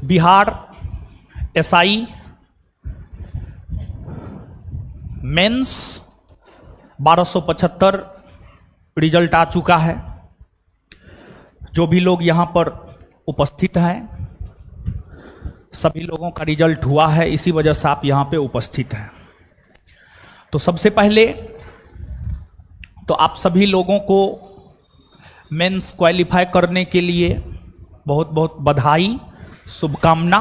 Bihar SI mains 1275 result आ चुका है। जो भी लोग यहां पर उपस्थित हैं सभी लोगों का रिजल्ट हुआ है, इसी वजह से आप यहां पे उपस्थित हैं। तो सबसे पहले तो आप सभी लोगों को मेंस क्वालिफाई करने के लिए बहुत बहुत बधाई, शुभकामना।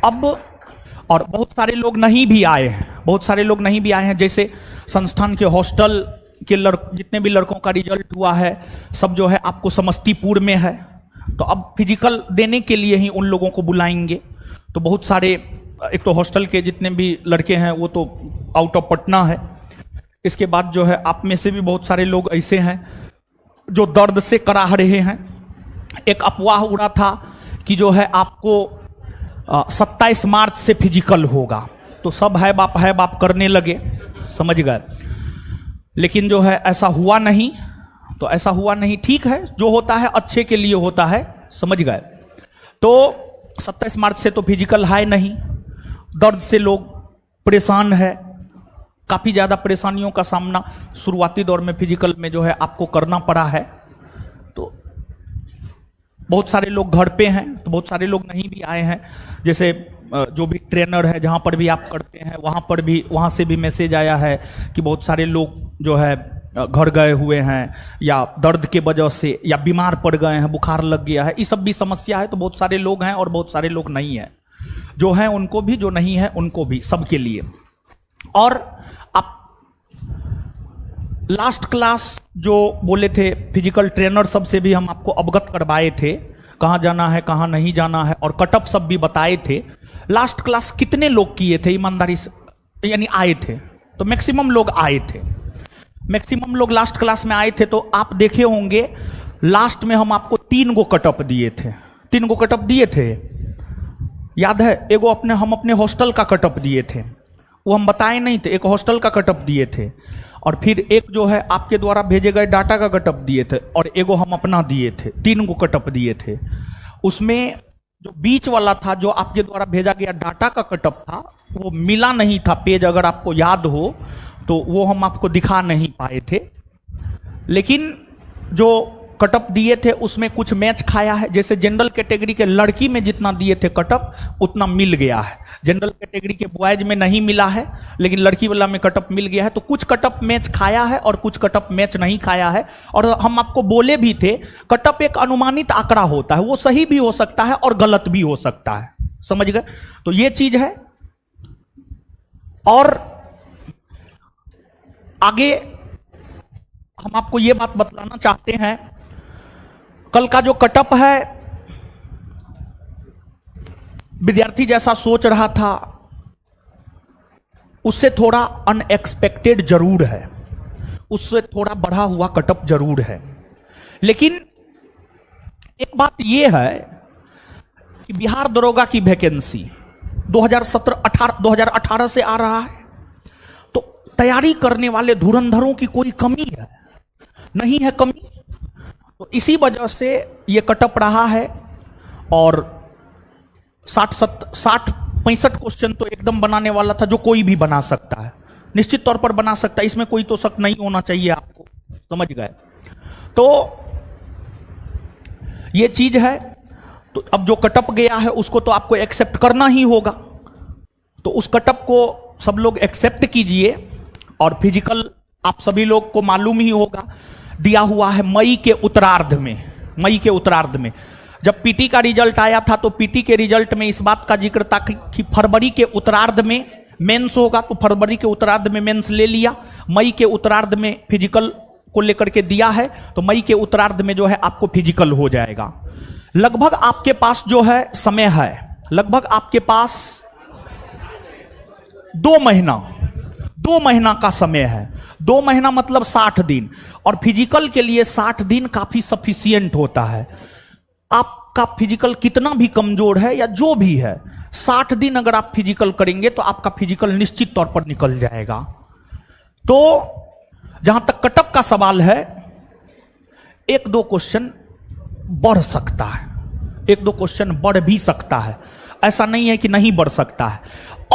अब और बहुत सारे लोग नहीं भी आए हैं, बहुत सारे लोग नहीं भी आए हैं। जैसे संस्थान के हॉस्टल के जितने भी लड़कों का रिजल्ट हुआ है सब जो है आपको समस्तीपुर में है, तो अब फिजिकल देने के लिए ही उन लोगों को बुलाएंगे। तो बहुत सारे, एक तो हॉस्टल के जितने भी लड़के हैं वो तो आउट ऑफ पटना है। इसके बाद जो है आप में से भी बहुत सारे लोग ऐसे हैं जो दर्द से कराह रहे हैं। एक अफवाह उड़ा था कि जो है आपको 27 मार्च से फिजिकल होगा, तो सब है बाप करने लगे, समझ गए। लेकिन जो है ऐसा हुआ नहीं, तो ऐसा हुआ नहीं, ठीक है, जो होता है अच्छे के लिए होता है, समझ गए। तो 27 मार्च से तो फिजिकल है नहीं, दर्द से लोग परेशान है, काफी ज्यादा परेशानियों का सामना शुरुआती दौर में फिजिकल में जो है आपको करना पड़ा है। तो बहुत सारे लोग घर पे हैं, तो बहुत सारे लोग नहीं भी आए हैं। जैसे जो भी ट्रेनर है जहां पर भी आप करते हैं वहां से भी मैसेज आया है कि बहुत सारे लोग जो है घर गए हुए हैं या दर्द के वजह से या बीमार पड़ गए हैं, बुखार लग गया है, ये सब भी समस्या है। तो बहुत सारे लोग हैं और बहुत सारे लोग नहीं हैं, जो हैं उनको भी, जो नहीं है उनको भी, सबके लिए। और आप लास्ट क्लास जो बोले थे फिजिकल ट्रेनर सब से भी हम आपको अवगत करवाए थे, कहाँ जाना है कहाँ नहीं जाना है, और कटअप सब भी बताए थे। लास्ट क्लास कितने लोग किए थे ईमानदारी से, यानी आए थे? तो मैक्सिमम लोग आए थे, मैक्सिमम लोग लास्ट क्लास में आए थे। तो आप देखे होंगे लास्ट में हम आपको 3 गो कटअप दिए थे, 3 गो कटअप दिए थे, याद है? एगो हम अपने हॉस्टल का कटअप दिए थे, वो हम बताए नहीं थे, एक हॉस्टल का कटअप दिए थे, और फिर एक जो है आपके द्वारा भेजे गए डाटा का कटअप दिए थे, और एगो हम अपना दिए थे। 3 गो कटअप दिए थे। उसमें जो बीच वाला था, जो आपके द्वारा भेजा गया डाटा का कटअप था, वो मिला नहीं था पेज, अगर आपको याद हो तो वो हम आपको दिखा नहीं पाए थे। लेकिन जो कटअप दिए थे उसमें कुछ मैच खाया है। जैसे जनरल कैटेगरी के लड़की में जितना दिए थे कटअप उतना मिल गया है, जनरल कैटेगरी के बॉयज में नहीं मिला है, लेकिन लड़की वाला में कटअप मिल गया है। तो कुछ कटअप मैच खाया है और कुछ कटअप मैच नहीं खाया है। और हम आपको बोले भी थे कटअप एक अनुमानित आंकड़ा होता है, वो सही भी हो सकता है और गलत भी हो सकता है, समझ गए? तो ये चीज है। और आगे हम आपको ये बात बतलाना चाहते हैं, कल का जो कटअप है विद्यार्थी जैसा सोच रहा था उससे थोड़ा अनएक्सपेक्टेड जरूर है, उससे थोड़ा बढ़ा हुआ कटअप जरूर है। लेकिन एक बात यह है कि बिहार दरोगा की वैकेंसी 2018 से आ रहा है, तो तैयारी करने वाले धुरंधरों की कोई कमी है नहीं है, कमी। तो इसी वजह से ये कटअप रहा है। और 65 क्वेश्चन तो एकदम बनाने वाला था, जो कोई भी बना सकता है, निश्चित तौर पर बना सकता है, इसमें कोई तो शक नहीं होना चाहिए आपको, समझ गए? तो ये चीज है। तो अब जो कटअप गया है उसको तो आपको एक्सेप्ट करना ही होगा, तो उस कटअप को सब लोग एक्सेप्ट कीजिए। और फिजिकल आप सभी लोग को मालूम ही होगा दिया हुआ है मई के उत्तरार्ध में। मई के उत्तरार्ध में जब पीटी का रिजल्ट आया था तो पीटी के रिजल्ट में इस बात का जिक्र था कि फरवरी के उत्तरार्ध में मेंस होगा, तो फरवरी के उत्तरार्ध में मेंस ले लिया, मई के उत्तरार्ध में फिजिकल को लेकर के दिया है, तो मई के उत्तरार्ध में जो है आपको फिजिकल हो जाएगा। लगभग आपके पास जो है समय है, लगभग आपके पास 2 महीना का समय है। 2 महीना मतलब 60 दिन, और फिजिकल के लिए 60 दिन काफी सफिशियंट होता है। आपका फिजिकल कितना भी कमजोर है या जो भी है, 60 दिन अगर आप फिजिकल करेंगे तो आपका फिजिकल निश्चित तौर पर निकल जाएगा। तो जहां तक कटअप का सवाल है, 1-2 क्वेश्चन बढ़ सकता है, एक दो क्वेश्चन बढ़ भी सकता है, ऐसा नहीं है कि नहीं बढ़ सकता है,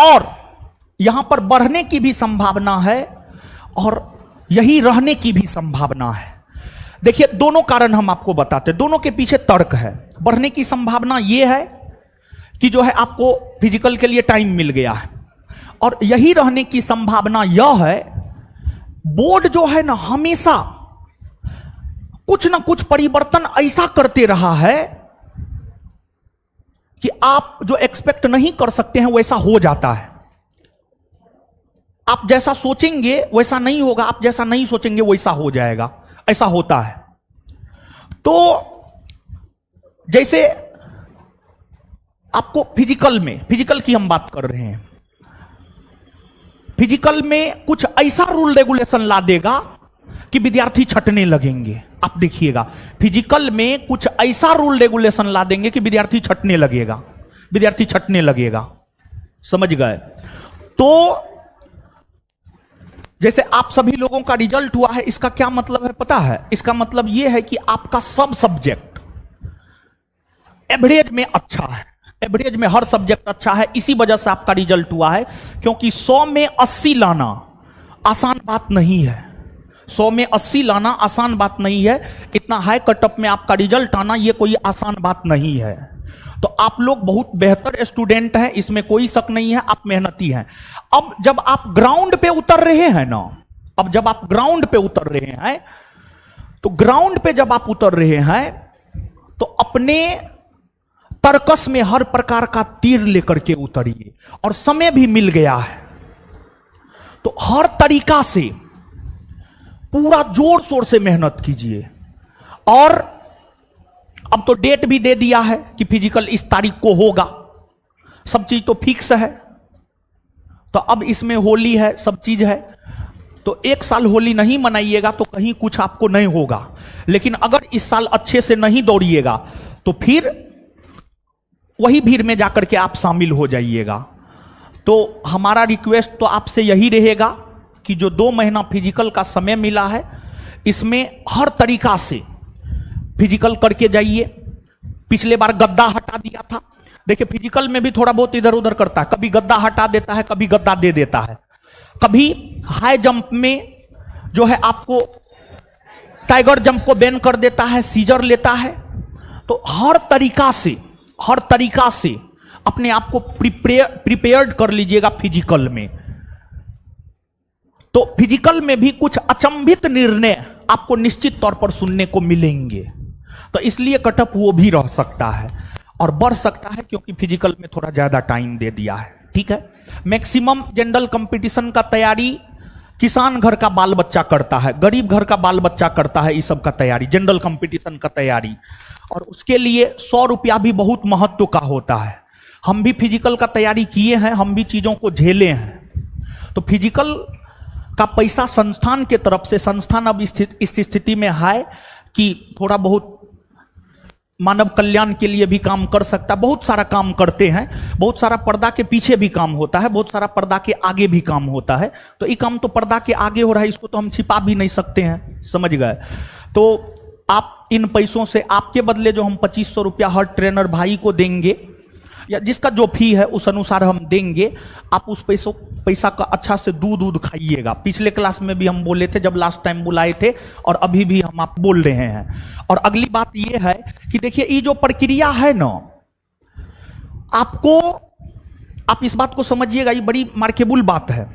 और यहां पर बढ़ने की भी संभावना है और यही रहने की भी संभावना है। देखिए, दोनों कारण हम आपको बताते हैं, दोनों के पीछे तर्क है। बढ़ने की संभावना यह है कि जो है आपको फिजिकल के लिए टाइम मिल गया है, और यही रहने की संभावना यह है, बोर्ड जो है ना हमेशा कुछ ना कुछ परिवर्तन ऐसा करते रहा है कि आप जो एक्सपेक्ट नहीं कर सकते हैं वैसा हो जाता है। आप जैसा सोचेंगे वैसा नहीं होगा, आप जैसा नहीं सोचेंगे वैसा हो जाएगा, ऐसा होता है। तो जैसे आपको फिजिकल की हम बात कर रहे हैं, फिजिकल में कुछ ऐसा रूल रेगुलेशन ला देगा कि विद्यार्थी छटने लगेंगे। आप देखिएगा, फिजिकल में कुछ ऐसा रूल रेगुलेशन ला देंगे कि विद्यार्थी छटने लगेगा। समझ गए? तो जैसे आप सभी लोगों का रिजल्ट हुआ है, इसका क्या मतलब है पता है? इसका मतलब यह है कि आपका सब सब्जेक्ट एवरेज में अच्छा है, एवरेज में हर सब्जेक्ट अच्छा है। इसी वजह से आपका रिजल्ट हुआ है, क्योंकि 100 में 80 लाना आसान बात नहीं है। 100 में 80 लाना आसान बात नहीं है। इतना हाई कटअप में आपका रिजल्ट आना यह कोई आसान बात नहीं है। तो आप लोग बहुत बेहतर स्टूडेंट हैं, इसमें कोई शक नहीं है, आप मेहनती हैं। अब जब आप ग्राउंड पे उतर रहे हैं ना, तो ग्राउंड पे जब आप उतर रहे हैं तो अपने तर्कस में हर प्रकार का तीर लेकर के उतरिए, और समय भी मिल गया है तो हर तरीका से पूरा जोर शोर से मेहनत कीजिए। और अब तो डेट भी दे दिया है कि फिजिकल इस तारीख को होगा, सब चीज तो फिक्स है। तो अब इसमें होली है, सब चीज है, तो एक साल होली नहीं मनाइएगा तो कहीं कुछ आपको नहीं होगा। लेकिन अगर इस साल अच्छे से नहीं दौड़िएगा तो फिर वही भीड़ में जाकर के आप शामिल हो जाइएगा। तो हमारा रिक्वेस्ट तो आपसे यही रहेगा कि जो 2 महीना फिजिकल का समय मिला है, इसमें हर तरीका से फिजिकल करके जाइए। पिछले बार गद्दा हटा दिया था, देखिए फिजिकल में भी थोड़ा बहुत इधर उधर करता है, कभी गद्दा हटा देता है, कभी गद्दा दे देता है, कभी हाई जंप में जो है आपको टाइगर जंप को बैन कर देता है, सीजर लेता है। तो हर तरीका से अपने आप को प्रिपेयर्ड कर लीजिएगा फिजिकल में। तो फिजिकल में भी कुछ अचंभित निर्णय आपको निश्चित तौर पर सुनने को मिलेंगे, तो इसलिए कटअप वो भी रह सकता है और बढ़ सकता है, क्योंकि फिजिकल में थोड़ा ज्यादा टाइम दे दिया है। ठीक है, मैक्सिमम जनरल कंपटीशन का तैयारी किसान घर का बाल बच्चा करता है, गरीब घर का बाल बच्चा करता है, इस सब का तैयारी, जनरल कंपटीशन का तैयारी, और उसके लिए 100 रुपया भी बहुत महत्व का होता है। हम भी फिजिकल का तैयारी किए हैं, हम भी चीजों को झेले हैं। तो फिजिकल का पैसा संस्थान के तरफ से, संस्थान अब इस स्थिति में है कि थोड़ा बहुत मानव कल्याण के लिए भी काम कर सकता है। बहुत सारा काम करते हैं, बहुत सारा पर्दा के पीछे भी काम होता है, बहुत सारा पर्दा के आगे भी काम होता है। तो ये काम तो पर्दा के आगे हो रहा है, इसको तो हम छिपा भी नहीं सकते हैं, समझ गए? तो आप इन पैसों से, आपके बदले जो हम 2500 रुपया हर ट्रेनर भाई को देंगे, या जिसका जो फी है उस अनुसार हम देंगे, आप उस पैसा का अच्छा से दूध खाइएगा। पिछले क्लास में भी हम बोले थे जब लास्ट टाइम बुलाए थे, और अभी भी हम आप बोल रहे हैं। और अगली बात यह है कि देखिए, ये जो प्रक्रिया है ना, आप इस बात को समझिएगा, ये बड़ी मार्केबल बात है।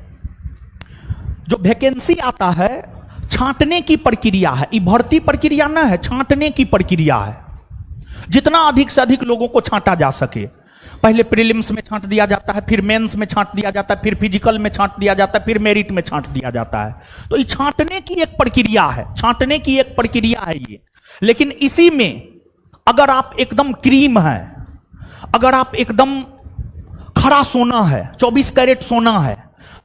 जो वैकेंसी आता है, छांटने की प्रक्रिया है, ये भर्ती प्रक्रिया ना है, छांटने की प्रक्रिया है। जितना अधिक से अधिक लोगों को छांटा जा सके, पहले प्रीलिम्स में छांट दिया जाता है, फिर मेंस में छांट दिया जाता है, फिर फिजिकल में छांट दिया जाता है, फिर मेरिट में छांट दिया जाता है। तो ये छांटने की एक प्रक्रिया है, ये। लेकिन इसी में अगर आप एकदम क्रीम है, अगर आप एकदम खरा सोना है, 24 कैरेट सोना है,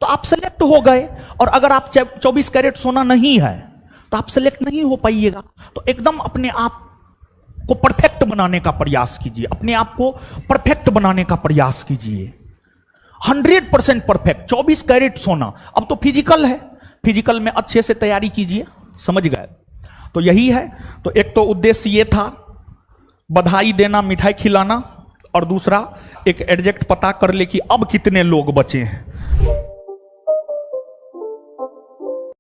तो आप सेलेक्ट हो गए। और अगर आप 24 कैरेट सोना नहीं है तो आप सेलेक्ट नहीं हो पाइएगा। तो एकदम अपने आप को परफेक्ट बनाने का प्रयास कीजिए, अपने आप को परफेक्ट बनाने का प्रयास कीजिए, 100% परफेक्ट, 24 कैरेट सोना। अब तो फिजिकल है, फिजिकल में अच्छे से तैयारी कीजिए, समझ गए? तो यही है। तो एक तो उद्देश्य ये था बधाई देना, मिठाई खिलाना, और दूसरा एक एडजेक्ट पता कर ले कि अब कितने लोग बचे हैं।